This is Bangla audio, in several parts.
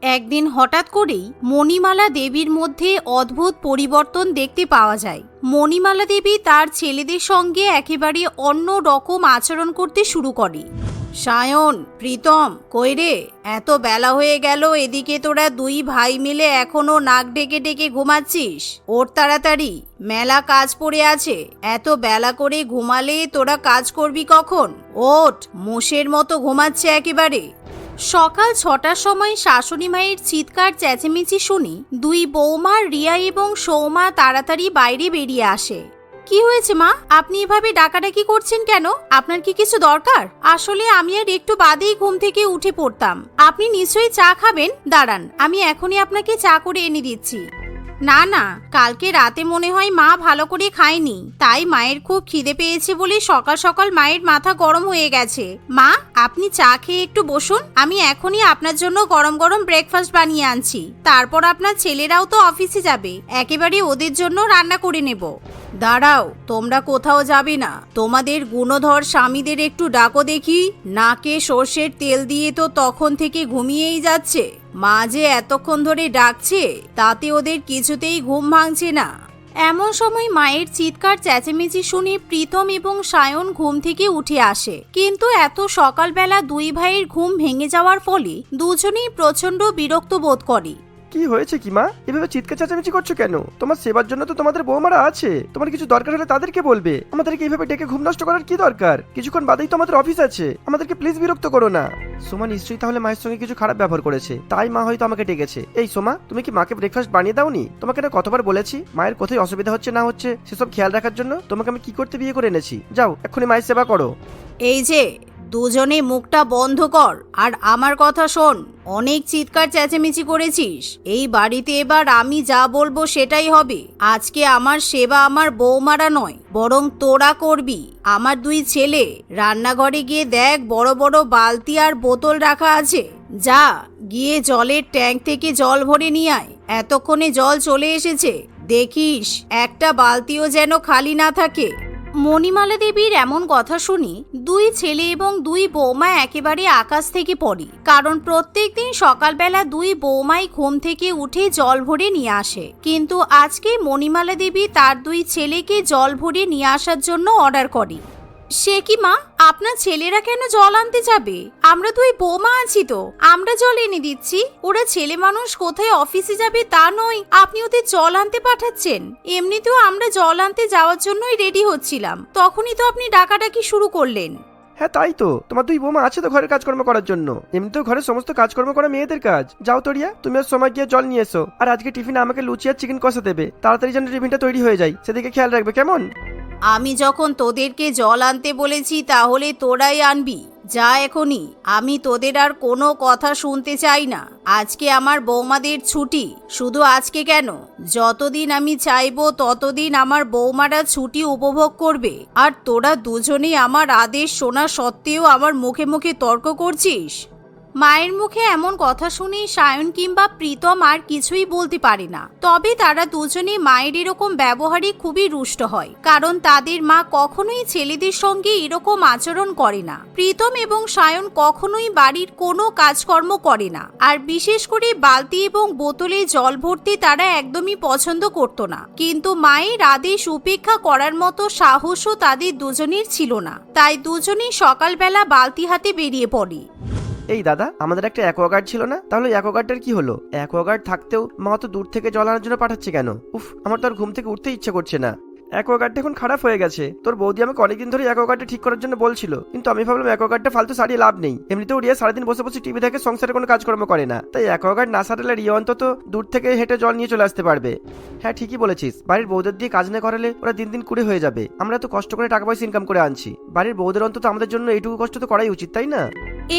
একদিন হঠাৎ করেই মণিমালা দেবীর মধ্যে অদ্ভুত পরিবর্তন দেখতে পাওয়া যায়। মণিমালা দেবী তার ছেলেদের সঙ্গে একেবারে অন্য রকম আচরণ করতে শুরু করে। সায়ন, প্রীতম, কই রে? এত বেলা হয়ে গেল, এদিকে তোরা দুই ভাই মিলে এখনো নাক ডেকে ডেকে ঘুমাচ্ছিস। ওর তাড়াতাড়ি, মেলা কাজ পড়ে আছে। এত বেলা করে ঘুমালে তোরা কাজ করবি কখন? ওঠ, মোষের মতো ঘুমাচ্ছে একেবারে। সকাল 6টার সময় শাশুড়ি মায়ের চিৎকার চেঁচেমেচি শুনি দুই বৌমা রিয়া এবং সৌমা তাড়াতাড়ি বাইরে বেরিয়ে আসে। কি হয়েছে মা, আপনি এভাবে ডাকাডাকি করছেন কেন? আপনার কি কিছু দরকার? আসলে আমি আর একটু বাদেই ঘুম থেকে উঠে পড়তাম। আপনি নিশ্চয়ই চা খাবেন, দাঁড়ান আমি এখনই আপনাকে চা করে এনে দিচ্ছি। না না, কালকে রাতে মনে হয় মা ভালো করে খায়নি, তাই মায়ের খুব খিদে পেয়েছে বলে সকাল সকাল মায়ের মাথা গরম হয়ে গেছে। মা, আপনি চা খেয়ে একটু বসুন, আমি এখনই আপনার জন্য গরম গরম ব্রেকফাস্ট বানিয়ে আনছি। তারপর আপনার ছেলেরাও তো অফিসে যাবে, একেবারে ওদের জন্য রান্না করে নেব। দাঁড়াও, তোমরা কোথাও যাবে না। তোমাদের গুণধর স্বামীদের একটু ডাকো দেখি। নাকে সর্ষের তেল দিয়ে তো তখন থেকে ঘুমিয়েই যাচ্ছে। মা যে এতক্ষণ ধরে ডাকছে, তাতে ওদের কিছুতেই ঘুম ভাঙছে না। এমন সময় মায়ের চিৎকার চেঁচেমেচি শুনে প্রীতম এবং সায়ন ঘুম থেকে উঠে আসে। কিন্তু এত সকালবেলা দুই ভাইয়ের ঘুম ভেঙে যাওয়ার ফলে দুজনেই প্রচন্ড বিরক্ত বোধ করে। কি হয়েছে কি মা, এভাবে চিৎকার চেঁচামেচি করছো কেন? তোমার সেবার জন্য তো তোমাদের বৌমারা আছে, তোমার কিছু দরকার হলে তাদেরকে বলবে। আমাদেরকে এইভাবে ডেকে ঘুম নষ্ট করার কি দরকার? কিছুক্ষণ বাদেই তো আমাদের অফিস আছে, আমাদেরকে প্লিজ বিরক্ত করো না। সোমা নিশ্চয়ই তাহলে মায়ের সঙ্গে কিছু খারাপ ব্যবহার করেছে, তাই মা হয়তো আমাকে ডেকেছে। এই সোমা, তুমি কি মাকে ব্রেকফাস্ট বানিয়ে দাওনি? তোমাকে না কতবার বলেছি মায়ের কোথায় অসুবিধা হচ্ছে না হচ্ছে সেসব খেয়াল রাখার জন্য। তোমাকে আমি কি করতে বিয়ে করে এনেছি? যাও এক্ষুনি মায়ের সেবা করো। এই যে, দুজনে মুখটা বন্ধ কর আর আমার কথা শোন। অনেক চিৎকার চেঁচেমেচি করেছিস, এই বাড়িতে এবার আমি যা বলবো সেটাই হবে। আজকে আমার সেবা আমার বৌমারা নয়, বরং তোরা করবি। আমার দুই ছেলে, রান্নাঘরে গিয়ে দেখ বড় বড় বালতি আর বোতল রাখা আছে। যা গিয়ে জলের ট্যাঙ্ক থেকে জল ভরে নিয়ে আয়। এতক্ষণে জল চলে এসেছে, দেখিস একটা বালতিও যেন খালি না থাকে। মণিমালা দেবীর এমন কথা শুনি দুই ছেলে এবং দুই বৌমা একেবারে আকাশ থেকে পড়ে। কারণ প্রত্যেকদিন সকালবেলা দুই বৌমাই ঘুম থেকে উঠে জল ভরে নিয়ে আসে, কিন্তু আজকে মণিমালা দেবী তার দুই ছেলেকে জল ভরে নিয়ে আসার জন্য অর্ডার করে। সে কি মা, আপনার ছেলেরা কেন জল আনতে যাবে? আমরা দুই বৌমা আছি তো, আমরা জল এনে দিচ্ছি। ওরা ছেলে মানুষ, কোথায় অফিসে যাবে তা নয়, আপনি ওদের জল আনতে পাঠাচ্ছেন। এমনিতেও আমরা জল আনতে যাওয়ার জন্যই রেডি হচ্ছিলাম, তখনই তো আপনি ডাকাডাকি শুরু করলেন। হ্যাঁ তাই তো, তোমার দুই বৌমা আছে তো ঘরের কাজকর্ম করার জন্য। এমনিতেও ঘরের সমস্ত কাজকর্ম করা মেয়েদের কাজ। যাও তো রিয়া, তুমি আর সময় গিয়ে জল নিয়ে এসো। আর আজকে টিফিনে আমাকে লুচি আর চিকেন কষা দেবে, তাড়াতাড়ি যেন টিফিনটা তৈরি হয়ে যায়, সেদিকে খেয়াল রাখবে কেমন? আমি যখন তোদেরকে জল আনতে বলেছি তাহলে তোরাই আনবি। যা এখনই, আমি তোদের আর কোনো কথা শুনতে চাই না। আজকে আমার বৌমাদের ছুটি। শুধু আজকে কেন, যতদিন আমি চাইবো ততদিন আমার বৌমারা ছুটি উপভোগ করবে। আর তোরা দুজনেই আমার আদেশ শোনা সত্ত্বেও আমার মুখে মুখে তর্ক করছিস। মায়ের মুখে এমন কথা শুনে সায়ন কিংবা প্রীতম আর কিছুই বলতে পারে না। তবে তারা দুজনে মায়ের এরকম ব্যবহারে খুবই রুষ্ট হয়, কারণ তাদের মা কখনোই ছেলেদের সঙ্গে এরকম আচরণ করে না। প্রীতম এবং সায়ন কখনোই বাড়ির কোনো কাজকর্ম করে না, আর বিশেষ করে বালতি এবং বোতলে জল ভরতে তারা একদমই পছন্দ করত না। কিন্তু মায়ের আদেশ উপেক্ষা করার মতো সাহসও তাদের দুজনের ছিল না, তাই দুজনেই সকালবেলা বালতি হাতে বেরিয়ে পড়ে। এই দাদা, আমাদের একটা অ্যাকোয়াগার্ড ছিল না? তাহলে অ্যাকোয়াগার্ডটার কি হলো? অ্যাকোয়াগার্ড থাকতেও মা তো দূর থেকে জল আনার জন্য পাঠাচ্ছে কেন? উফ, আমার তো আর ঘুম থেকে উঠতে ইচ্ছে করছে না। অ্যাকোয়াগার্ডটা এখন খারাপ হয়ে গেছে। তোর বৌদি আমাকে অনেকদিন ধরে অ্যাকোয়াগার্ডটা ঠিক করার জন্য বলছিল, কিন্তু আমি ভাবলাম অ্যাকোয়াগার্ডটা ফালতু সারিয়ে লাভ নেই। এমনিতেও রিয়া সারাদিন বসে বসে টিভি দেখে, সংসারে কোনো কাজকর্ম করে না। তাই অ্যাকোয়াগার্ড না সারালে রিয়া অন্তত দূর থেকে হেঁটে জল নিয়ে চলে আসতে পারবে। হ্যাঁ ঠিকই বলেছিস, বাড়ির বৌদের দিয়ে কাজ না করালে ওরা দিন দিন কুড়ে হয়ে যাবে। আমরা তো কষ্ট করে টাকা পয়সা ইনকাম করে আনছি, বাড়ির বৌদের অন্তত আমাদের জন্য এইটুকু কষ্ট তো করাই উচিত, তাই না?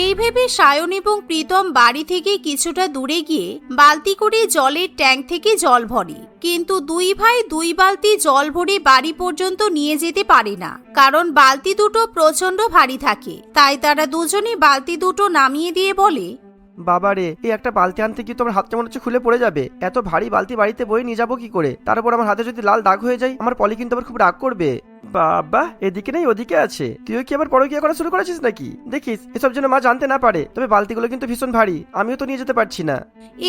এই ভেবে সায়ন এবং প্রীতম বাড়ি থেকে কিছুটা দূরে গিয়ে বালতি করে জলের ট্যাঙ্ক থেকে জল ভরে। কিন্তু দুই ভাই দুই বালতি জল ভরে বাড়ি পর্যন্ত নিয়ে যেতে পারে না, কারণ বালতি দুটো প্রচন্ড ভারী থাকে। তাই তারা দুজনে বালতি দুটো নামিয়ে দিয়ে বলে, বাবারে, এই একটা বালতি আনতে কি তোমার হাত কেমন হচ্ছে খুলে পড়ে যাবে। এত ভারী বালতি বাড়িতে বয়ে নিয়ে যাবো কি করে? তার উপর আমার হাতে যদি লাল দাগ হয়ে যায়, আমার পলি কিন্তু আবার খুব রাগ করবে। বাবা, এদিকে নেই ওদিকে আছে। তুইও কি আবার পরকীয়া করা শুরু করেছিস নাকি? দেখিস এসব যেন মা জানতে না পারে। তবে বালতিগুলো কিন্তু ভীষণ ভারী, আমিও তো নিয়ে যেতে পারছি না।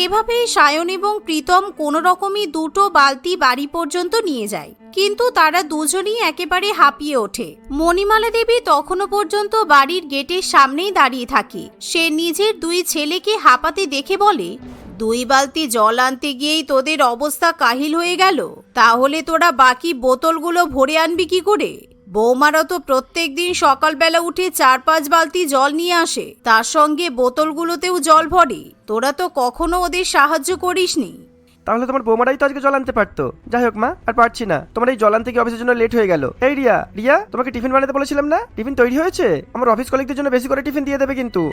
এভাবে সায়ন এবং প্রীতম কোনো রকমই দুটো বালতি বাড়ি পর্যন্ত নিয়ে যায়, কিন্তু তারা দুজনেই একেবারে হাঁপিয়ে ওঠে। মণিমালা দেবী তখনও পর্যন্ত বাড়ির গেটের সামনেই দাঁড়িয়ে থাকে। সে নিজের দুই ছেলেকে হাঁপাতে দেখে বলে, 2 বালতি জল আনতে গিয়েই তোদের অবস্থা কাহিল হয়ে গেল, তাহলে তোরা বাকি বোতলগুলো ভরে আনবি কি করে? বৌমারা তো প্রত্যেক দিন সকালবেলা উঠে 4-5 বালতি জল নিয়ে আসে, তার সঙ্গে বোতলগুলোতেও জল ভরে। তোরা তো কখনো ওদের সাহায্য করিসনি। তাহলে তোমার বৌমারাই তো আজকে জল আনতে পারতো। যাই হোক মা, আর পারছি না। তোমার এই জল আনতে গিয়ে অফিসের জন্য লেট হয়ে গেল। এই রিয়া, রিয়া, তোমাকে টিফিন বানাতে বলেছিলাম না? টিফিন তৈরি হয়েছে? আমার অফিস কলিগদের জন্য বেশি করে টিফিন দিয়ে দেবে কিন্তু।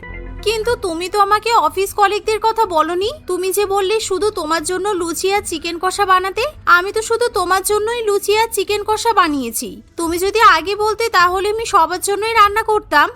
কিন্তু তুমি তো আমাকে অফিস কলিগদের কথা বলনি। তুমি যে বললে শুধু তোমার জন্য লুচি আর চিকেন কষা বানাতে। আমি তো শুধু তোমার জন্যই লুচি আর চিকেন কষা বানিয়েছি। তুমি যদি আগে বলতে তাহলে আমি সবার জন্যই রান্না করতাম।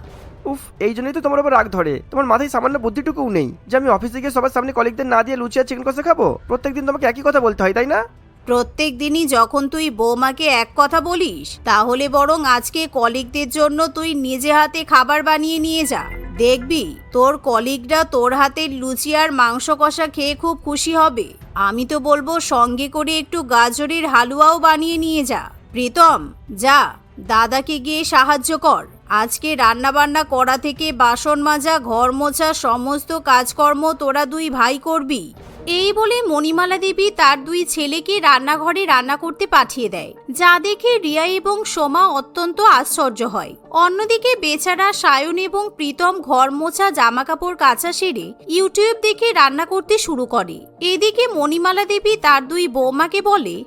উফ, এই জন্যই তো তোমার উপর রাগ ধরে। তোমার মাথায় সামান্য বুদ্ধিটুকুও নেই যে আমি অফিসে গিয়ে সবার সামনে কলিগদের না দিয়ে লুচি আর চিকেন কষা খাবো। প্রত্যেকদিন তোমাকে একই কথা বলতে হয়, তাই না? প্রত্যেক দিনই যখন তুই বৌমাকে এক কথা বলিস, তাহলে বরং আজকে কলিগদের জন্য তুই নিজে হাতে খাবার বানিয়ে নিয়ে যা। দেখবি তোর কলিগরা তোর হাতের লুচি আর মাংস কষা খেয়ে খুব খুশি হবে। আমি তো বলবো সঙ্গে করে একটু গাজরের হালুয়াও বানিয়ে নিয়ে যা। প্রীতম, যা দাদাকে গিয়ে সাহায্য কর। আজকে রান্না বান্না করা থেকে বাসন মাজা, ঘর মোছা সমস্ত কাজকর্ম তোরা 2 ভাই করবি। এই বলে মণিমালা দেবী তার 2 ছেলেকে রান্নাঘরে রান্না করতে পাঠিয়ে দেয়, যা দেখে রিয়া এবং সোমা অত্যন্ত আশ্চর্য হয়। অন্যদিকে বেচারা সায়ন এবং প্রীতম ঘর মোছা, জামা কাপড় কাচা সেরে ইউটিউব দেখে রান্না করতে শুরু করে। এদিকে মণিমালা দেবী তার 2 বৌমাকে বলে,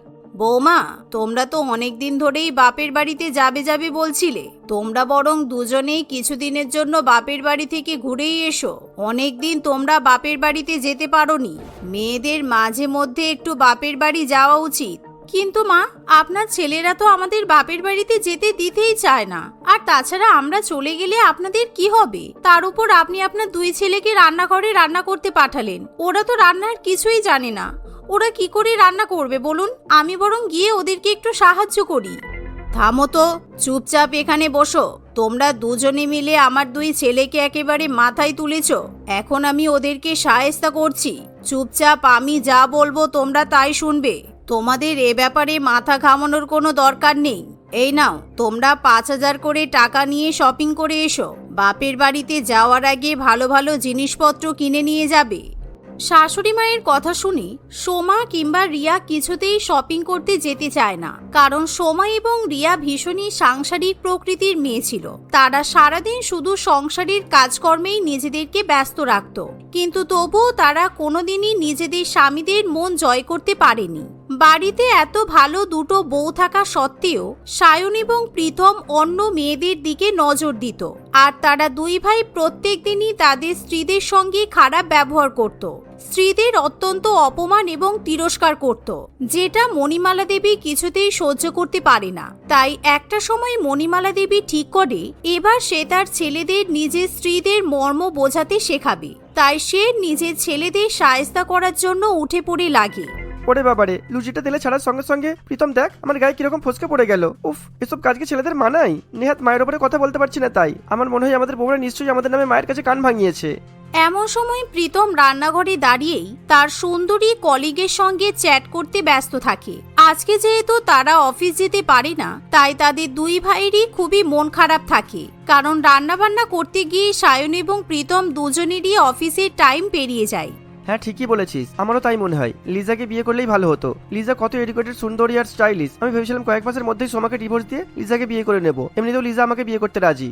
বৌমা, তোমরা তো অনেকদিন ধরেই বাপের বাড়িতে যাবে যাবে বলছিলে। তোমরা বরং দুজনেই কিছুদিনের জন্য বাপের বাড়ি থেকে ঘুরেই এসো। অনেকদিন তোমরা বাপের বাড়িতে যেতে পারোনি। মেয়েদের মাঝে মধ্যে একটু বাপের বাড়ি যাওয়া উচিত। কিন্তু মা, আপনার ছেলেরা তো আমাদের বাপের বাড়িতে যেতে দিতেই চায় না। আর তাছাড়া আমরা চলে গেলে আপনাদের কি হবে? তার উপর আপনি আপনার 2 ছেলেকে রান্নাঘরে রান্না করতে পাঠালেন। ওরা তো রান্নার কিছুই জানে না। ওরা কি করে রান্না করবে বলুন? আমি বরং গিয়ে ওদেরকে একটু সাহায্য করি। থামো তো, চুপচাপ এখানে বসো। তোমরা দুজনে মিলে আমার 2 ছেলেকে একেবারে মাথায় তুলেছ। এখন আমি ওদেরকে শায়েস্তা করছি। চুপচাপ আমি যা বলবো তোমরা তাই শুনবে। তোমাদের এ ব্যাপারে মাথা ঘামানোর কোনো দরকার নেই। এই নাও, তোমরা 5000 করে টাকা নিয়ে শপিং করে এসো। বাপের বাড়িতে যাওয়ার আগে ভালো ভালো জিনিসপত্র কিনে নিয়ে যাবে। শাশুড়ি মায়ের কথা শুনে সোমা কিংবা রিয়া কিছুতেই শপিং করতে যেতে চায় না, কারণ সোমা এবং রিয়া ভীষণই সাংসারিক প্রকৃতির মেয়ে ছিল। তারা সারাদিন শুধু সংসারের কাজকর্মেই নিজেদেরকে ব্যস্ত রাখত, কিন্তু তবুও তারা কোনোদিনই নিজেদের স্বামীদের মন জয় করতে পারেনি। বাড়িতে এত ভালো 2টো বউ থাকা সত্ত্বেও সায়ন এবং প্রীতম অন্য মেয়েদের দিকে নজর দিত, আর তারা 2 ভাই প্রত্যেক দিনই তাদের স্ত্রীদের সঙ্গে খারাপ ব্যবহার করত। স্ত্রীদের অত্যন্ত অপমান এবং তিরস্কার করত, যেটা মণিমালা দেবী কিছুতেই সহ্য করতে পারে না। তাই একটা সময় মণিমালা দেবী ঠিক করে এবার সে তার ছেলেদের নিজের স্ত্রীদের মর্ম বোঝাতে শেখাবে। তাই সে নিজের ছেলেদের শায়েস্তা করার জন্য উঠে পড়ে লাগে। ওরে বাবারে, লুচিটা তেলে ছাড়ার সঙ্গে সঙ্গে প্রীতম দেখ আমার গায়ে কিরকম ফসকে পড়ে গেল। উফ, এসব কাজকে ছেলেদের মানাই? নেহাত মায়ের উপরে কথা বলতে পারছি না, তাই আমার মনে হয় আমাদের বউরা নিশ্চয়ই আমাদের নামে মায়ের কাছে কান ভাঙিয়েছে। এমন সময় প্রীতম রান্নাঘরে দাঁড়িয়েই তার সুন্দরী কলিগের সঙ্গে চ্যাট করতে ব্যস্ত থাকে। আজকে যেহেতু তারা অফিস যেতে পারে না, তাই তাদের 2 ভাইয়েরই খুবই মন খারাপ থাকে, কারণ রান্নাবান্না করতে গিয়ে সায়ন এবং প্রীতম দুজনেরই অফিসের টাইম পেরিয়ে যায়। হ্যাঁ, ঠিকই বলেছিস, আমারও তাই মনে হয়। লিজাকে বিয়ে করলেই ভালো হতো। লিজা কত এডুকেটেড, সুন্দরী আর স্টাইলিশ। আমি ভেবেছিলাম কয়েক মাসের মধ্যেই সোমাকে ডিভোর্স দিয়ে লিজাকে বিয়ে করে নেব। এমনিতেও লিজা আমাকে বিয়ে করতে রাজি।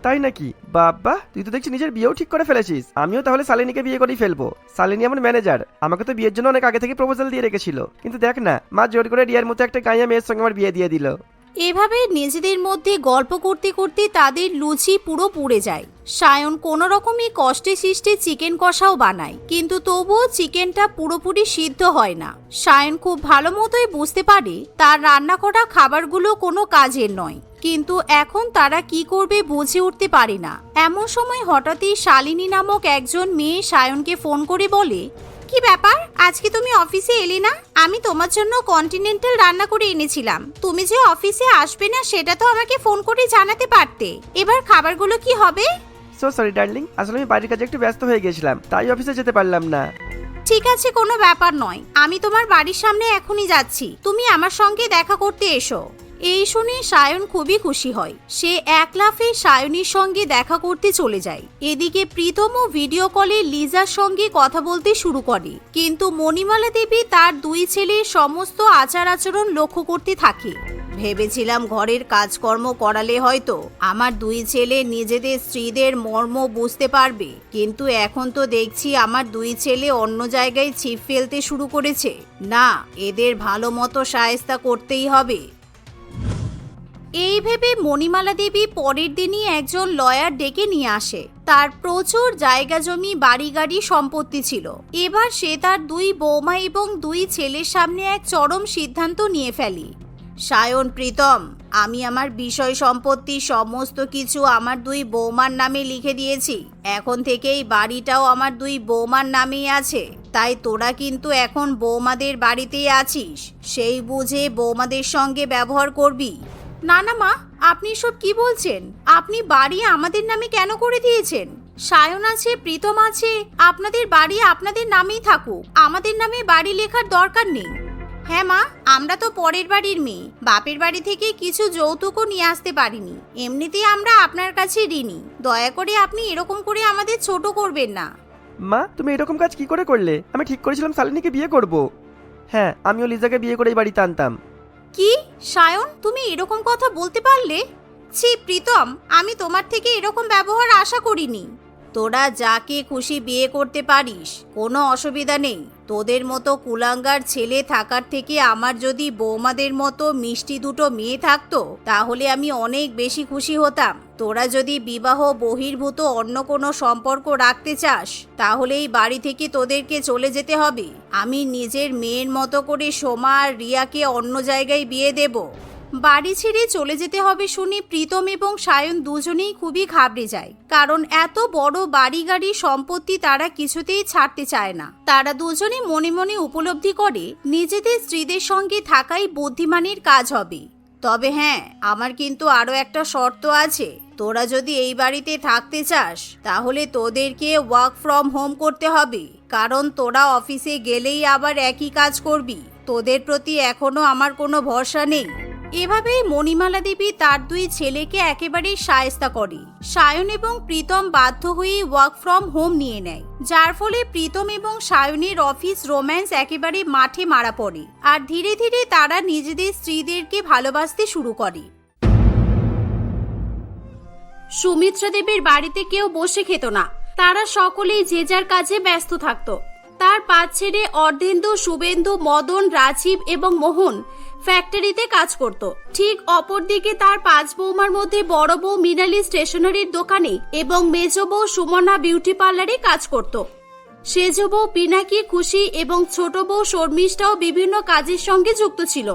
তাই নাকি? বাবা, তুই তো দেখছি নিজের বিয়েও ঠিক করে ফেলেছিস। আমিও তাহলে শালিনীকে বিয়ে করেই ফেলবো। শালিনী আমার ম্যানেজার, আমাকে তো বিয়ের জন্য অনেক আগে থেকে প্রপোজাল দিয়ে রেখেছিল, কিন্তু দেখ না, মা জোর করে রিয়ার মতো একটা গাঁয়া মেয়ের সঙ্গে আমার বিয়ে দিয়ে দিল। এভাবে নিজেদের মধ্যে গল্প করতে করতে তাদের লুচি পুরো পুড়ে যায়। সায়ন কোনো রকমই কষ্টে সৃষ্টে চিকেন কষাও বানায়, কিন্তু তবুও চিকেনটা পুরোপুরি সিদ্ধ হয় না। সায়ন খুব ভালো মতোই বুঝতে পারে তার রান্না করা খাবারগুলো কোনো কাজের নয়, কিন্তু এখন তারা কি করবে বুঝে উঠতে পারে না। এমন সময় হঠাৎই শালিনী নামক একজন মেয়ে সায়নকে ফোন করে বলে, কি ব্যাপার, আজকে তুমি অফিসে এলে না? আমি তোমার জন্য কন্টিনেন্টাল রান্না করে এনেছিলাম। তুমি যে অফিসে আসবে না সেটা তো আমাকে ফোন করে জানাতে পারতে। এবার খাবারগুলো কি হবে? সো সরি ডার্লিং, আসলে আমি বাড়ির কাজে একটু ব্যস্ত হয়ে গেছিলাম, তাই অফিসে যেতে পারলাম না। ঠিক আছে, কোনো ব্যাপার নয়। আমি তোমার বাড়ির সামনে এখনই যাচ্ছি, তুমি আমার সঙ্গে দেখা করতে এসো। এই শুনে সায়ন খুবই খুশি হয়। সে এক লাফে সায়নীর সঙ্গে দেখা করতে চলে যায়। এদিকে প্রীতমও ভিডিও কলে লিজার সঙ্গে কথা বলতে শুরু করে, কিন্তু মণিমালা দেবী তার দুই ছেলের সমস্ত আচার আচরণ লক্ষ্য করতে থাকে। ভেবেছিলাম ঘরের কাজকর্ম করালে হয়তো আমার দুই ছেলে নিজেদের স্ত্রীদের মর্ম বুঝতে পারবে, কিন্তু এখন তো দেখছি আমার দুই ছেলে অন্য জায়গায় ছিপ ফেলতে শুরু করেছে। না, এদের ভালো মতো শায়েস্তা করতেই হবে। এই ভেবে মণিমালা দেবী পরের দিনই একজন লয়ার ডেকে নিয়ে আসে। তার প্রচুর জায়গা জমি, বাড়ি গাড়ি, সম্পত্তি ছিল। এবার সে তার দুই বৌমা এবং দুই ছেলের সামনে এক চরম সিদ্ধান্ত নিয়ে ফেলে। সায়ন, প্রীতম, আমি আমার বিষয় সম্পত্তি সমস্ত কিছু আমার দুই বৌমার নামে লিখে দিয়েছি। এখন থেকেই বাড়িটাও আমার দুই বৌমার নামেই আছে। তাই তোরা কিন্তু এখন বৌমাদের বাড়িতেই আছিস, সেই বুঝে বৌমাদের সঙ্গে ব্যবহার করবি। না না মা, আপনি সব কি বলছেন? আপনি বাড়ি আমাদের নামে কেন করে দিয়েছেন? সায়ন আছে, প্রীতম আছে, আপনাদের বাড়ি আপনাদের নামেই থাকুক, আমাদের নামে বাড়ি লেখার দরকার নেই। হ্যাঁ মা, আমরা তো পরের বাড়ির মেয়ে, বাপের বাড়ি থেকে কিছু যৌতুকও নিয়ে আসতে পারিনি। এমনিতেই আমরা আপনার কাছে ঋণী। দয়া করে আপনি এরকম করে আমাদের ছোট করবেন না। মা, তুমি এরকম কাজ কি করে করলে? আমি ঠিক করেছিলাম শালিনীকে বিয়ে করব। হ্যাঁ, আমিও লিজাকে বিয়ে করে এই বাড়িতে আনতাম। কি সায়ন, তুমি এরকম কথা বলতে পারলে? ছি প্রীতম, আমি তোমার থেকে এরকম ব্যবহার আশা করিনি। তোরা যাকে খুশি বিয়ে করতে পারিস, কোনো অসুবিধা নেই। তোদের মতো কুলাঙ্গার ছেলে থাকার থেকে আমার যদি বৌমাদের মতো মিষ্টি দুটো মেয়ে থাকতো তাহলে আমি অনেক বেশি খুশি হতাম। তোরা যদি বিবাহ বহির্ভূত অন্য কোনো সম্পর্ক রাখতে চাস তাহলে এই বাড়ি থেকে তোদেরকে চলে যেতে হবে। আমি নিজের মেয়ের মতো করে সোমা আর রিয়াকে অন্য জায়গায় বিয়ে দেব। বাড়ি ছেড়ে চলে যেতে হবে শুনে প্রীতম এবং সায়ন দুজনেই খুবই ঘাবড়ে যায়, কারণ এত বড় বাড়ি গাড়ি সম্পত্তি তারা কিছুতেই ছাড়তে চায় না। তারা দুজনে মনে মনে উপলব্ধি করে নিজেদের স্ত্রীদের সঙ্গে থাকাই বুদ্ধিমানের কাজ হবে। তবে হ্যাঁ, আমার কিন্তু আরো একটা শর্ত আছে। তোরা যদি এই বাড়িতে থাকতে চাস তাহলে তোদেরকে ওয়ার্ক ফ্রম হোম করতে হবে, কারণ তোরা অফিসে গেলেই আবার একই কাজ করবি। তোদের প্রতি এখনো আমার কোনো ভরসা নেই। এভাবেই মণিমালা দেবী তার দুই ছেলেকে একেবারেই শায়েস্তা করে। সায়ন এবং প্রীতম বাধ্য হয়ে ওয়ার্ক ফ্রম হোম নিয়ে নেয়, যার ফলে প্রীতম এবং সায়নের অফিস রোম্যান্স একেবারে মাঠে মারা পড়ে। আর ধীরে ধীরে তারা নিজেদের স্ত্রীদেরকে ভালোবাসতে শুরু করে। সুমিত্রা দেবীর বাড়িতে কেউ বসে খেত না, তারা সকলেই যে যার কাজে ব্যস্ত থাকতো। তার পাঁচ ছেলে অর্ধেন্দু, শুভেন্দু, মদন, রাজীব এবং মোহন ফ্যাক্টরিতে কাজ করত। ঠিক অপরদিকে তার পাঁচ বৌমার মধ্যে বড় বউ মৃণালী স্টেশনারির দোকানে এবং মেজ বউ সুমনা বিউটি পার্লারে কাজ করত। সেজ বউ পিনাকি, খুশি এবং ছোট বউ শর্মিষ্ঠাও বিভিন্ন কাজের সঙ্গে যুক্ত ছিল।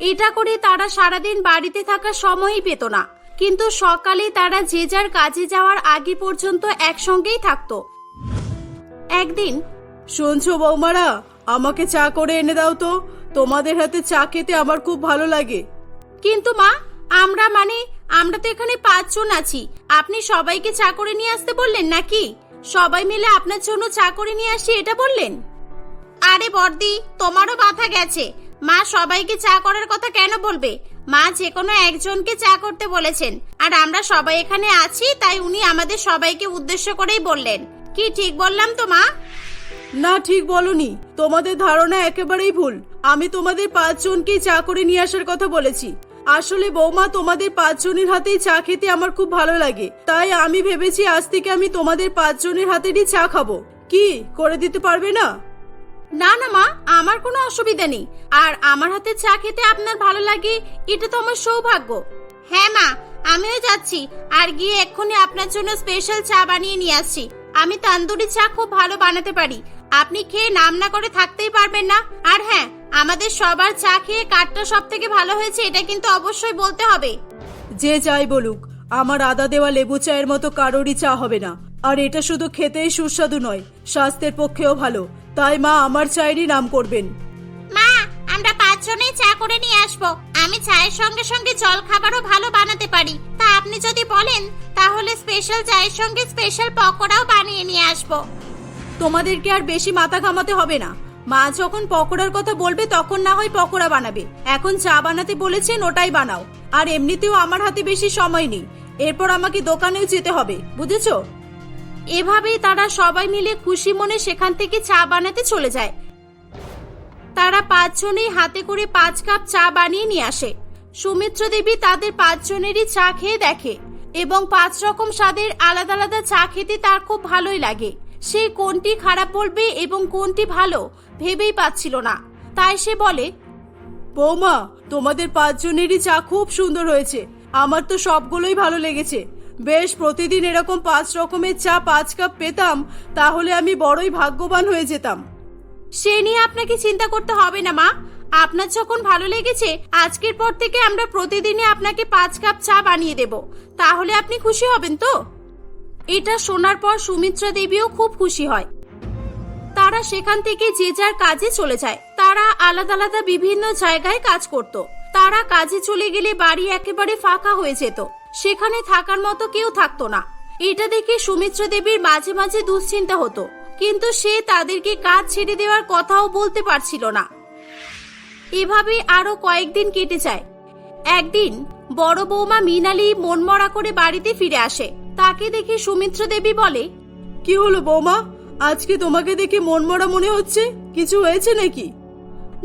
এটা করে তারা সারাদিন বাড়িতে থাকার সময়ই পেত না, কিন্তু সকালে তারা যে যার কাজে যাওয়ার আগে পর্যন্ত একসঙ্গেই থাকতো। একদিন, শুনছো বৌমারা, আমাকে চা করে এনে দাও তো, তোমাদের হাতে চা খেতে আমার খুব ভালো লাগে। কিন্তু মা, আমরা তো এখানে 5 জন আছি, আপনি সবাইকে চা করে নিয়ে আসতে বললেন নাকি? সবাই মিলে আপনার জন্য চা করে নিয়ে আসি এটা বললেন? আরে বর্দি, তোমারও মাথা গেছে। মা সবাইকে চা করার কথা কেন বলবে? মা যে কোনো একজনকে চা করতে বলেছেন, আর আমরা সবাই এখানে আছি তাই উনি আমাদের সবাইকে উদ্দেশ্য করেই বললেন। কি ঠিক বললাম তো মা? না, ঠিক বলনি, তোমাদের ধারণা একেবারেই ভুল। আমি তোমাদের 5 জনকেই চা করে নিয়ে আসার কথা বলেছি। আসলে বৌমা, তোমাদের 5 জনের হাতেই চা খেতে আমার খুব ভালো লাগে, তাই আমি ভেবেছি আজ থেকে আমি তোমাদের 5 জনের হাতেরই চা খাবো। কি করে দিতে পারবে না? না না মা, আমার কোনো অসুবিধা নেই। আর আমার হাতে চা খেতে আপনার ভালো লাগে এটা তো আমার সৌভাগ্য। হ্যাঁ মা, আমিও যাচ্ছি, আর গিয়ে এক্ষুনি আপনার জন্য স্পেশাল চা বানিয়ে নিয়ে আসছি। আমি তান্দুরি চা খুব ভালো বানাতে পারি, আপনি খেয়ে নাম না করে থাকতেই পারবেন না। আর হ্যাঁ, আমাদের সবার চা খেয়ে কারটা সব থেকে ভালো হয়েছে এটা কিন্তু অবশ্যই বলতে হবে। যে যাই বলুক, আমার আদা দেওয়া লেবু চায়ের মতো কারোরই চা হবে না। আর এটা শুধু খেতেই সুস্বাদু নয়, স্বাস্থ্যের পক্ষেও ভালো। তাই মা আমার চায়েরই নাম করবেন। মা, আমরা 5 জনেই চা করে নিয়ে আসবো। আমি চায়ের সঙ্গে সঙ্গে জল খাবারও ভালো বানাতে পারি। তা আপনি যদি বলেন তাহলে স্পেশাল চায়ের সঙ্গে স্পেশাল পকোড়াও বানিয়ে নিয়ে আসবো। তোমাদেরকে আর বেশি মাথা ঘামাতে হবে না। মা যখন পকোড়ার কথা বলবে তখন না হয় পকোড়া বানাবে। এখন চা বানাতে বলেছেন, ওটাই বানাও। আর এমনিতেও আমার হাতে বেশি সময় নেই, এরপর আমাকে দোকানেও যেতে হবে, বুঝেছো? এভাবেই তারা সবাই মিলে খুশি মনে সেখান থেকে চা বানাতে চলে যায়। তারা 5 জনেই হাতে করে 5 কাপ চা বানিয়ে নিয়ে আসে। সুমিত্রা দেবী তাদের 5 জনেরই চা খেয়ে দেখে এবং 5 রকম স্বাদের আলাদা আলাদা চা খেতে তার খুব ভালোই লাগে। সে কোনটি খারাপ বলবে এবং কোনটি ভালো ভেবেই পাচ্ছিল না। তাই সে বলে, বৌমা, তোমাদের 5 জনেরই চা খুব সুন্দর হয়েছে। আমার তো সবগুলোই ভালো লেগেছে। বেশ, প্রতিদিন এরকম 5 রকমের চা 5 কাপ পেতাম তাহলে আমি বড়ই ভাগ্যবান হয়ে যেতাম। সে নিয়ে আপনাকে চিন্তা করতে হবে না মা। আপনার যখন ভালো লেগেছে, আজকের পর থেকে আমরা প্রতিদিনই আপনাকে 5 কাপ চা বানিয়ে দেব। তাহলে আপনি খুশি হবেন তো? এটা শোনার পর সুমিত্রা দেবীও খুব খুশি হয়। তারা সেখান থেকে যে যার কাজে চলে যায়। তারা আলাদা আলাদা বিভিন্ন জায়গায় কাজ করত। তারা কাজে চলে গেলে বাড়ি একেবারে ফাঁকা হয়ে যেত। সেখানে থাকার মতো কেউ থাকতো না। এটা দেখে সুমিত্রা দেবীর মাঝে মাঝে দুশ্চিন্তা হতো, কিন্তু সে তাদেরকে কাজ ছেড়ে দেওয়ার কথাও বলতে পারছিল না। এভাবে আরো কয়েকদিন কেটে যায়। একদিন বড় বৌমা মৃণালী মনমরা করে বাড়িতে ফিরে আসে। তাকে দেখে সুমিত্রা দেবী বলে, কি হলো বৌমা, আজকে তোমাকে দেখে মনমরা মনে হচ্ছে? কিছু হয়েছে নাকি?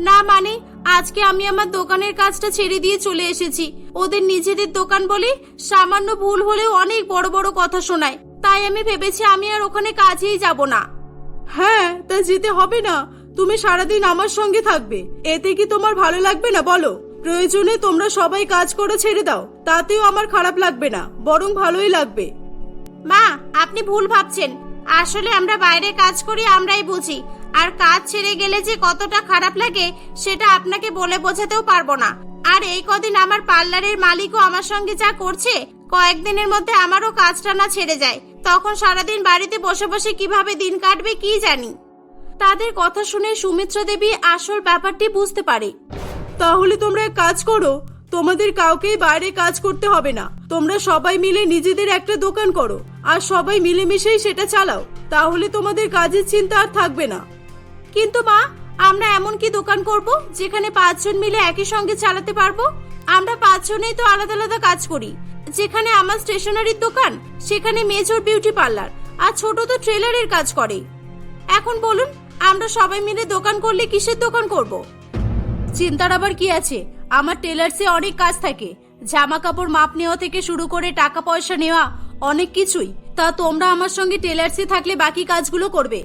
না মানে, আজকে আমি আমার দোকানের কাজটা ছেড়ে দিয়ে চলে এসেছি। ওদের নিজেদের দোকান বলে সামান্য ভুল হলেও অনেক বড় বড় কথা শোনায়। তাই আমি ভেবেছি আমি আর ওখানে কাজেই যাব না। হ্যাঁ, তা যেতে হবে না। তুমি সারাদিন আমার সঙ্গে থাকবে, এতে কি তোমার ভালো লাগবে না বলো? প্রয়োজনে তোমরা সবাই কাজ করে ছেড়ে দাও, তাতেও আমার খারাপ লাগবে না, বরং ভালোই লাগবে। মা, আপনি ভুল ভাবছেন। আসলে আমরা বাইরে কাজ করি, আমরাই বুঝি। আর কাজ ছেড়ে গেলে যে কতটা খারাপ লাগে সেটা আপনাকে বলে বোঝাতেও পারবো না। আর এই কদিন আমার পার্লারের মালিকও আমার সঙ্গে যা করছে, কয়েকদিনের মধ্যে আমারও কাজটা না ছেড়ে যায়, তখন সারাদিন বাড়িতে বসে বসে কিভাবে দিন কাটবে কি জানি। তাদের কথা শুনে সুমিত্রা দেবী আসল ব্যাপারটি বুঝতে পারে। তাহলে তোমরা এক কাজ করো, তোমাদের কাউকেই বাইরে কাজ করতে হবে না। তোমরা সবাই মিলে নিজেদের একটা দোকান করো আর সবাই মিলেমিশেই সেটা চালাও। তাহলে তোমাদের কাজের চিন্তা আর থাকবে না। কিন্তু মা, আমরা এমন কি দোকান করব যেখানে 5 জন মিলে একই সঙ্গে চালাতে পারবো? আমরা 5 জনেই তো আলাদা আলাদা কাজ করি। যেখানে আমার স্টেশনারির দোকান, সেখানে মেজর বিউটি পার্লার, আর ছোট তো ট্রেলারের কাজ করে। এখন বলুন, আমরা সবাই মিলে দোকান করলে কিসের দোকান করব? চিন্তার আবার কি আছে? আমার টেলার্সে অনেক কাজ থাকে, জামা কাপড় মাপ নেওয়া থেকে শুরু করে টাকা পয়সা নেওয়া, অনেক কিছুই। তা তোমরা আমার সঙ্গে টেলার্সে থাকলে বাকি কাজগুলো করবে।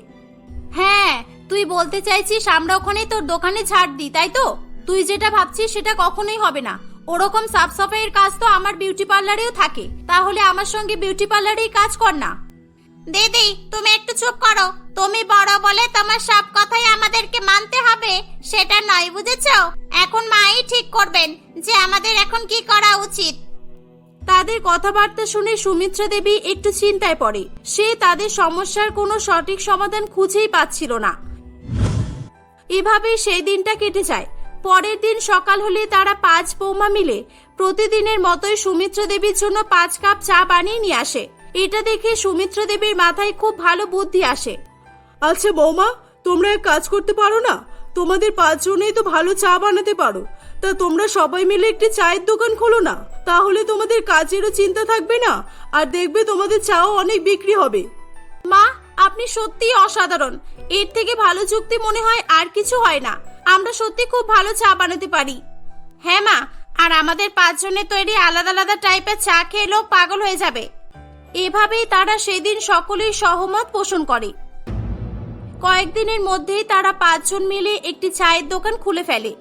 হ্যাঁ, তুই বলতে চাইছিস আমরা ওখানেই তোর দোকানে ছাড় দিই, তাই তো? তুই যেটা ভাবছিস সেটা কখনোই হবে না। ওরকম সাফ সাফাইয়ের কাজ তো আমার বিউটি পার্লারেও থাকে। তাহলে আমার সঙ্গে বিউটি পার্লারেই কাজ কর না। দিদি, তুমি একটু চুপ করো। তুমি বড় বলে তোমার সব কথাই আমাদেরকে মানতে হবে সেটা নয়, বুঝেছো? এখন মাই ঠিক করবেন যে আমাদের এখন কি করা উচিত। তাদের কথাবার্তা শুনে সুমিত্রা দেবী একটু চিন্তায় পড়ে। সে তাদের সমস্যার কোনো সঠিক সমাধান খুঁজেই পাচ্ছিল না। এভাবে সেই দিনটা কেটে যায়। পরের দিন সকাল হলে তারা 5 বৌমা মিলে প্রতিদিনের মতোই সুমিত্রা দেবীর জন্য 5 কাপ চা বানিয়ে নিয়ে আসে। এটা দেখে সুমিত্রা দেবীর মাথায় খুব ভালো বুদ্ধি আসে। আচ্ছা বৌমা, তোমরা এক কাজ করতে পারো না? তোমাদের 5 জনেই তো ভালো চা বানাতে পারো। তা তোমরা সবাই মিলে একটি চায়ের দোকান খোলো না। তাহলে তোমাদের কাজেরও চিন্তা থাকবে না, আর দেখবে তোমাদের চাও অনেক বিক্রি হবে। মা, আপনি সত্যিই অসাধারণ। এর থেকে ভালো যুক্তি মনে হয় আর কিছু হয় না। আমরা সত্যি খুব ভালো চা বানাতে পারি। হ্যাঁ মা, আর আমাদের 5 জনের তৈরি আলাদা আলাদা টাইপের চা খেয়ে লোক পাগল হয়ে যাবে। এভাবেই তারা সেদিন সকলেই সহমত পোষণ করে। কয়েকদিনের মধ্যেই তারা 5 জন মিলে একটি চায়ের দোকান খুলে ফেলে,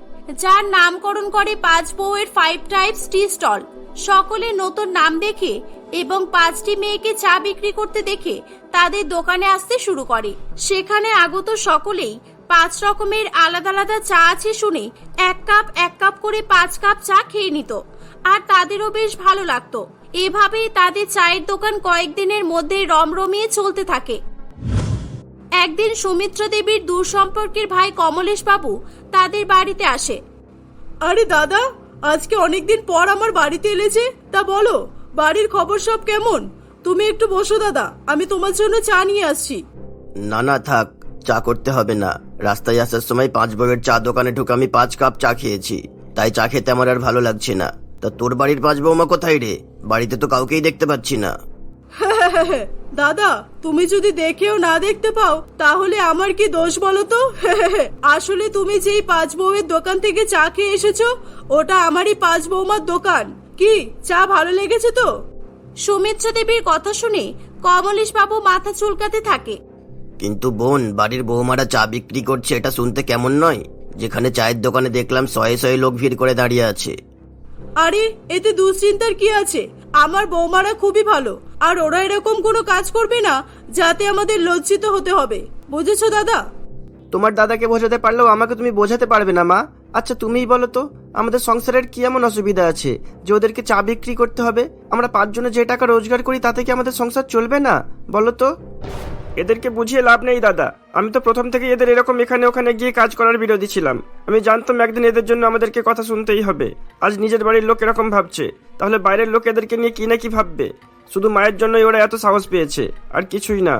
যার নামকরণ করে 5 বউয়ের 5 টাইপস টি স্টল। সকলে নতুন নাম দেখে এবং 5টি মেয়েকে চা বিক্রি করতে দেখে তাদের দোকানে আসতে শুরু করে। সেখানে আগত সকলেই 5 রকমের আলাদা আলাদা চা আছে শুনে এক কাপ করে 5 কাপ চা খেয়ে নিত, আর তাদেরও বেশ ভালো লাগতো। এভাবেই তাদের চায়ের দোকান কয়েকদিনের মধ্যে রমরমিয়ে চলতে থাকে। একদিন সৌমিত্র দেবীর দূর সম্পর্কের ভাই কমলেশ বাবু তাদের বাড়িতে আসে। আরে দাদা, আজকে অনেকদিন পর আমার বাড়িতে এলেছে, তা বলো বাড়ির খবর সব কেমন? তুমি একটু বসো দাদা, আমি তোমার জন্য চা নিয়ে আসছি। না না থাক, চা করতে হবে না। রাস্তায় আসার সময় 5 বউয়ের চা দোকানে ঢুকে আমি 5 কাপ চা খেয়েছি, তাই চা খেতে আমার আর ভালো লাগছে না। তা তোর বাড়ির 5 বৌমা কোথায় রে? বাড়িতে তো কাউকেই দেখতে পাচ্ছি না। দাদা, তুমি যদি দেখেও না দেখতে পাও তাহলে আমার কি দোষ বলো তো? আসলে তুমি যেই 5 বউয়ের দোকান থেকে চা খেয়ে এসেছো, ওটা আমারই 5 বৌমার দোকান। কি চা ভালো লেগেছে তো? সৌমিত্র দেবীর কথা শুনে কমলেশ বাবু মাথা চুলকাতে থাকে। কিন্তু বোন, বাড়ির বৌমারা চা বিক্রি করছে এটা শুনতে কেমন নয়? যেখানে চায়ের দোকানে দেখলাম শয়ে শয়ে লোক ভিড় করে দাঁড়িয়ে আছে। আরে এতে দুশ্চিন্তার কি আছে? আমার বৌমারা খুবই ভালো, আর ওরা এরকম কোনো কাজ করবে না যাতে আমাদের লজ্জিত হতে হবে, বুঝেছো দাদা? তোমার দাদাকে বোঝাতে পারলেও আমাকে তুমি বোঝাতে পারবে না মা। আচ্ছা তুমিই বলো তো, আমাদের সংসারের কি এমন অসুবিধা আছে যে ওদেরকে চা বিক্রি করতে হবে? আমরা 5 জনে যে টাকা রোজগার করি তাতে কি আমাদের সংসার চলবে না? বলো তো। এদেরকে বুঝিয়ে লাভ নেই দাদা। আমি তো প্রথম থেকে এদের এরকম এখানে ওখানে গিয়ে কাজ করার বিরোধী ছিলাম। আমি জানতাম একদিন এদের জন্য আমাদেরকে কথা শুনতেই হবে। আজ নিজের বাড়ির লোক এরকম ভাবছে, তাহলে বাইরের লোক এদেরকে নিয়ে কি না কি ভাববে? শুধু মায়ের জন্যই ওরা এত সাহস পেয়েছে, আর কিছুই না।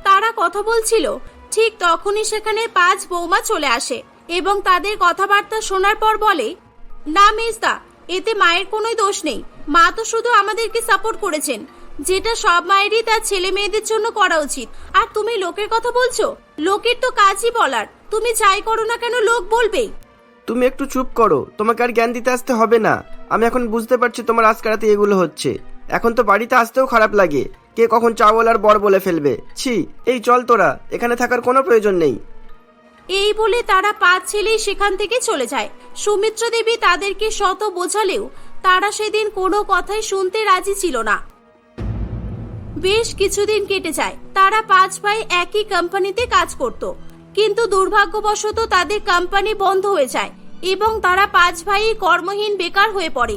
তারা কথা বলছিল, ঠিক তখনই সেখানে 5 বৌমা চলে আসে এবং তাদের কথাবার্তা শোনার পর বলে, না মেজদা, এতে মায়ের কোনোই দোষ নেই। মা তো শুধু আমাদেরকে সাপোর্ট করেছেন, যেটা সব মায়েরই তার ছেলে মেয়েদের জন্য করা উচিত। আর তুমি লোকের কথা বলছো? লোকের তো কাজই বলার, তুমি যাই করো না কেন লোক বলবেই। তুমি একটু চুপ করো, তোমাকে আর জ্ঞান দিতে আসতে হবে না। আমি এখন বুঝতে পারছি তোমার আজকারাতে এগুলো হচ্ছে। এখন তো বাড়িতে আসতেও খারাপ লাগে, কে কখন চাওয়াল আর বর বলে ফেলবে। ছি, এই চল তোরা, এখানে থাকার কোনো প্রয়োজন নেই। এই বলে তারা 5 ছেলেই সেখান থেকে চলে যায়। সৌমিত্র দেবী তাদেরকে শত বোঝালেও তারা সেদিন কোনো কথাই শুনতে রাজি ছিল না। বেশ কিছুদিন কেটে যায়। তারা 5 ভাই একই কোম্পানিতে কাজ করত, কিন্তু দুর্ভাগ্যবশত তাদের কোম্পানি বন্ধ হয়ে যায় এবং তারা 5 ভাই কর্মহীন বেকার হয়ে পড়ে।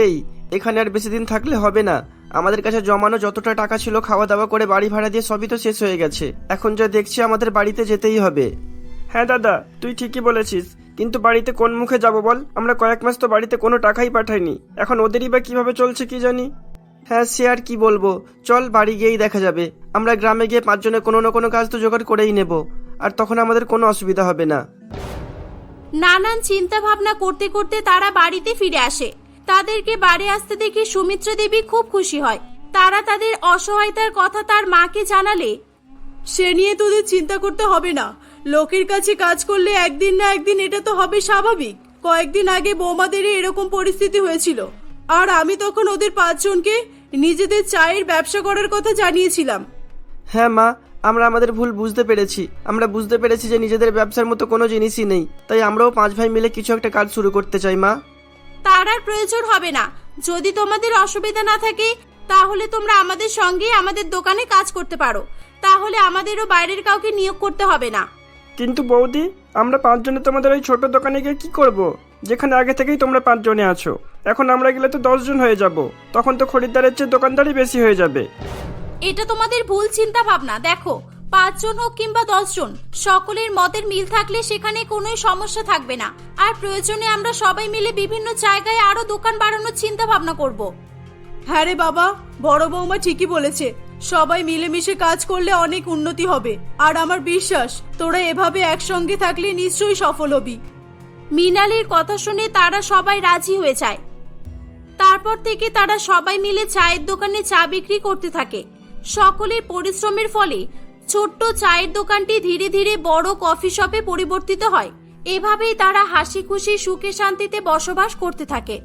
এই এখানে আর বেশি দিন থাকলে হবে না। আমাদের কাছে জমানো যতটা টাকা ছিল খাওয়া দাওয়া করে বাড়ি ভাড়া দিয়ে সবই তো শেষ হয়ে গেছে। এখন যা দেখছি আমাদের বাড়িতে যেতেই হবে। হ্যাঁ দাদা, তুই ঠিকই বলেছিস, কিন্তু বাড়িতে কোন মুখে যাব বল? আমরা কয়েক মাস তো বাড়িতে কোনো টাকাই পাঠাইনি, এখন ওদেরই বা কিভাবে চলছে কি জানি। হ্যাঁ সে আর কি বলবো, চল বাড়ি গিয়েই দেখা যাবে। আমরা গ্রামে গিয়ে 5 জনে কোনো না কোনো কাজ তো জোগাড় করেই নেব, আর তখন আমাদের কোনো অসুবিধা হবে না। নানান চিন্তা ভাবনা করতে করতে তারা বাড়িতে ফিরে আসে। তাদেরকে বাড়ি আসতে দেখে সৌমিত্র দেবী খুব খুশি হয়। তারা তাদের অসহায়তার কথা তার মাকে জানালে, সে নিয়ে তোদের চিন্তা করতে হবে না। লোকের কাছে কাজ করলে একদিন না একদিন এটা তো হবে স্বাভাবিক। কয়েকদিন আগে বৌমাদের এরকম পরিস্থিতি হয়েছিল, আর আমি তখন ওদের 5 জনকে নিজেদের চায়ের ব্যবসা করার কথা জানিয়েছিলাম। হ্যাঁ মা, আমরা আমাদের ভুল বুঝতে পেরেছি। আমরা বুঝতে পেরেছি যে নিজেদের ব্যবসার মতো কোনো জিনিসই নেই, তাই আমরাও 5 ভাই মিলে কিছু একটা কাজ শুরু করতে চাই মা। তার আর প্রয়োজন হবে না। যদি তোমাদের অসুবিধা না থাকে তাহলে তোমরা আমাদের সঙ্গে আমাদের দোকানে কাজ করতে পারো, তাহলে আমাদেরও বাইরের কাউকে নিয়োগ করতে হবে না। কিন্তু বৌদি, আমরা 5 জনে তোমাদের ওই ছোট দোকানে গিয়ে কি করব? যেখানে আগে থেকেই তোমরা 5 জনে আছো, এখন আমরা গেলে তো 10 জন হয়ে যাব। তখন তো খরিদ্দারের চেয়ে দোকানদারই বেশি হয়ে যাবে। এটা তোমাদের ভুল চিন্তা ভাবনা। দেখো, 5 জন হোক কিংবা 10 জন, সকলের মতের মিল থাকলে সেখানে কোনো সমস্যা থাকবে না। আর প্রয়োজনে আমরা সবাই মিলে বিভিন্ন জায়গায় আরো দোকান বাড়ানোর চিন্তা ভাবনা করব। হ্যাঁ রে বাবা, বড় বৌমা ঠিকই বলেছে। সবাই মিলেমিশে কাজ করলে অনেক উন্নতি হবে, আর আমার বিশ্বাস তোরা এভাবে একসঙ্গে থাকলে নিশ্চয়ই সফল হবি। মৃণালীর কথা শুনে তারা সবাই রাজি হয়ে যায়। তারপর থেকে তারা সবাই মিলে চায়ের দোকানে চা বিক্রি করতে থাকে। সকলের পরিশ্রমের ফলে ছোট্ট চায়ের দোকানটি ধীরে ধীরে বড় কফি শপে পরিবর্তিত হয়। এভাবেই তারা হাসি খুশি সুখে শান্তিতে বসবাস করতে থাকে।